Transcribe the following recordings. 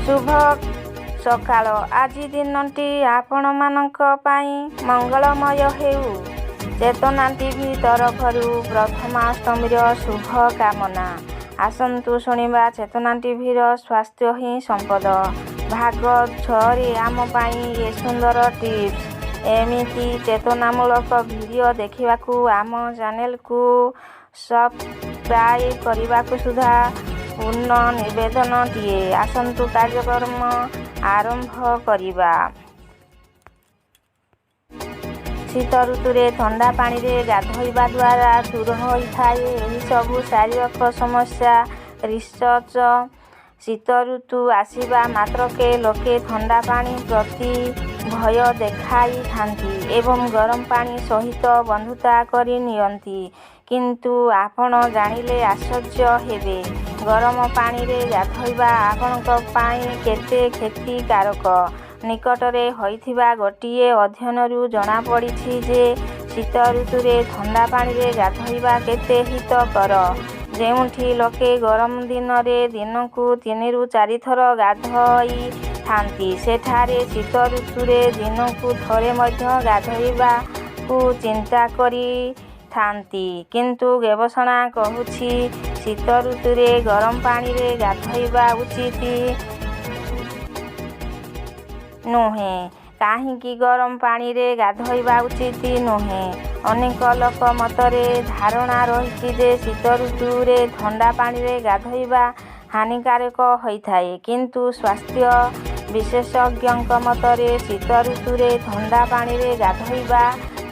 शुभ सकाळ। आଜି दिनटी आपणମାନଙ୍କ ପାଇଁ ମଙ୍ଗଳମୟ ହେଉ। ଚେତନା ଟିଭି ତରଫରୁ ପ୍ରଥମାଷ୍ଟମୀର ଶୁଭ କାମନା। ଆସନ୍ତୁ ଶୁଣିବା ଚେତନା ଟିଭିର ସ୍ୱାସ୍ଥ୍ୟ ହିଁ ସମ୍ପଦ ଭାଗ 6ରେ ଆମ ପାଇଁ ଏ ସୁନ୍ଦର ଟିପ୍ସ। ଏମିତି ଚେତନାମୂଳକ ଭିଡ଼ିଓ ଦେଖିବାକୁ ଆମ ଚ୍ୟାନେଲକୁ ସବସ୍କ୍ରାଇବ୍ କରିବାକୁ ସୁଦ୍ଧା ପୂର୍ଣ୍ଣ ନିବେଦନଟିଏ। ଆସନ୍ତୁ କାର୍ଯ୍ୟକ୍ରମ ଆରମ୍ଭ କରିବା। ଶୀତ ଋତୁରେ ଥଣ୍ଡା ପାଣିରେ ଗାଧୋଇବା ଦ୍ୱାରା ଦୂର ହୋଇଥାଏ ଏହିସବୁ ଶାରୀରିକ ସମସ୍ୟା। ରିସର୍ଚ୍ଚ ଶୀତ ଋତୁ ଆସିବା ମାତ୍ରକେ ଲୋକେ ଥଣ୍ଡା ପାଣି ପ୍ରତି ଭୟ ଦେଖାଇଥାନ୍ତି ଏବଂ ଗରମ ପାଣି ସହିତ ବନ୍ଧୁତା କରି ନିଅନ୍ତି। କିନ୍ତୁ ଆପଣ ଜାଣିଲେ ଆଶ୍ଚର୍ଯ୍ୟ ହେବେ, ଗରମ ପାଣିରେ ଗାଧୋଇବା ଆପଣଙ୍କ ପାଇଁ କେତେ କ୍ଷତିକାରକ। ନିକଟରେ ହୋଇଥିବା ଗୋଟିଏ ଅଧ୍ୟୟନରୁ ଜଣାପଡ଼ିଛି ଯେ ଶୀତ ଋତୁରେ ଥଣ୍ଡା ପାଣିରେ ଗାଧୋଇବା କେତେ ହିତକର। ଯେଉଁଠି ଲୋକେ ଗରମ ଦିନରେ ଦିନକୁ 3ରୁ 4 ଥର ଗାଧୋଇଥାନ୍ତି, ସେଠାରେ ଶୀତ ଋତୁରେ ଦିନକୁ ଥରେ ମଧ୍ୟ ଗାଧୋଇବାକୁ ଚିନ୍ତା କରିଥାନ୍ତି। କିନ୍ତୁ ଗବେଷଣା କହୁଛି ଶୀତ ଋତୁରେ ଗରମ ପାଣିରେ ଗାଧୋଇବା ଉଚିତ ନୁହେଁ। କାହିଁକି ଗରମ ପାଣିରେ ଗାଧୋଇବା ଉଚିତ ନୁହେଁ? ଅନେକ ଲୋକ ମତରେ ଧାରଣା ରହିଛି ଯେ ଶୀତ ଋତୁରେ ଥଣ୍ଡା ପାଣିରେ ଗାଧୋଇବା ହାନିକାରକ ହୋଇଥାଏ। କିନ୍ତୁ ସ୍ୱାସ୍ଥ୍ୟ ବିଶେଷଜ୍ଞଙ୍କ ମତରେ ଶୀତ ଋତୁରେ ଥଣ୍ଡା ପାଣିରେ ଗାଧୋଇବା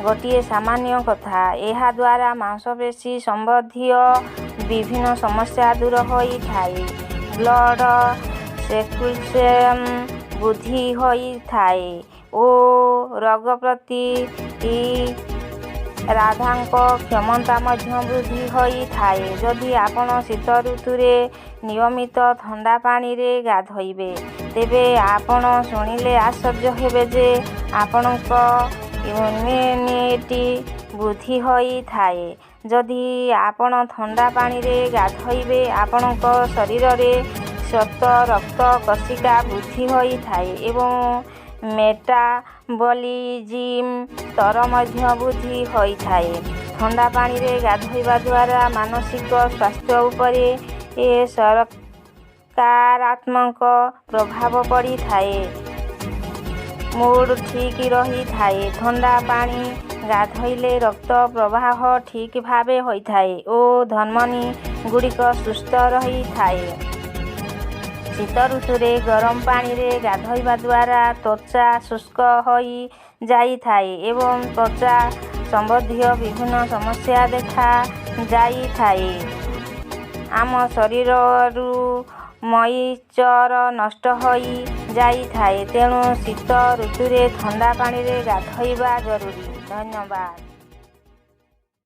ଗୋଟିଏ ସାମାନ୍ୟ କଥା। ଏହାଦ୍ୱାରା ମାଂସପେଶୀ ସମ୍ବନ୍ଧୀୟ ବିଭିନ୍ନ ସମସ୍ୟା ଦୂର ହୋଇଥାଏ, ବ୍ଲଡ ସର୍କୁଲେସନ୍ ବୃଦ୍ଧି ହୋଇଥାଏ ଓ ରୋଗ ପ୍ରତିରୋଧକ କ୍ଷମତା ମଧ୍ୟ ବୃଦ୍ଧି ହୋଇଥାଏ। ଯଦି ଆପଣ ଶୀତ ଋତୁରେ ନିୟମିତ ଥଣ୍ଡା ପାଣିରେ ଗାଧୋଇବେ, ତେବେ ଆପଣ ଶୁଣିଲେ ଆଶ୍ଚର୍ଯ୍ୟ ହେବେ ଯେ ଆପଣଙ୍କ ଇମ୍ୟୁନିଟି ବୃଦ୍ଧି ହୋଇଥାଏ। ଯଦି ଆପଣ ଥଣ୍ଡା ପାଣିରେ ଗାଧୋଇବେ, ଆପଣଙ୍କ ଶରୀରରେ ଶ୍ୱେତ ରକ୍ତ କୋଶିକା ବୃଦ୍ଧି ହୋଇଥାଏ ଏବଂ ମେଟାବଲିଜିମ୍ ସ୍ତର ମଧ୍ୟ ବୃଦ୍ଧି ହୋଇଥାଏ। ଥଣ୍ଡା ପାଣିରେ ଗାଧୋଇବା ଦ୍ୱାରା ମାନସିକ ସ୍ୱାସ୍ଥ୍ୟ ଉପରେ ସକାରାତ୍ମକ ପ୍ରଭାବ ପଡ଼ିଥାଏ। ମୁଡ୍ ଠିକ୍ ରହିଥାଏ। ଥଣ୍ଡା ପାଣି ଗାଧୋଇଲେ ରକ୍ତ ପ୍ରବାହ ଠିକ୍ ଭାବେ ହୋଇଥାଏ ଓ ଧମନୀ ଗୁଡ଼ିକ ସୁସ୍ଥ ରହିଥାଏ। ଶୀତ ଋତୁରେ ଗରମ ପାଣିରେ ଗାଧୋଇବା ଦ୍ୱାରା ତ୍ୱଚା ଶୁଷ୍କ ହୋଇଯାଇଥାଏ ଏବଂ ତ୍ୱଚା ସମ୍ବନ୍ଧୀୟ ବିଭିନ୍ନ ସମସ୍ୟା ଦେଖାଯାଇଥାଏ। ଆମ ଶରୀରରୁ ମଇଶ୍ଚର ନଷ୍ଟ ହୋଇଯାଇଥାଏ। ତେଣୁ ଶୀତ ଋତୁରେ ଥଣ୍ଡା ପାଣିରେ ଗାଧୋଇବା ଜରୁରୀ। ଧନ୍ୟବାଦ।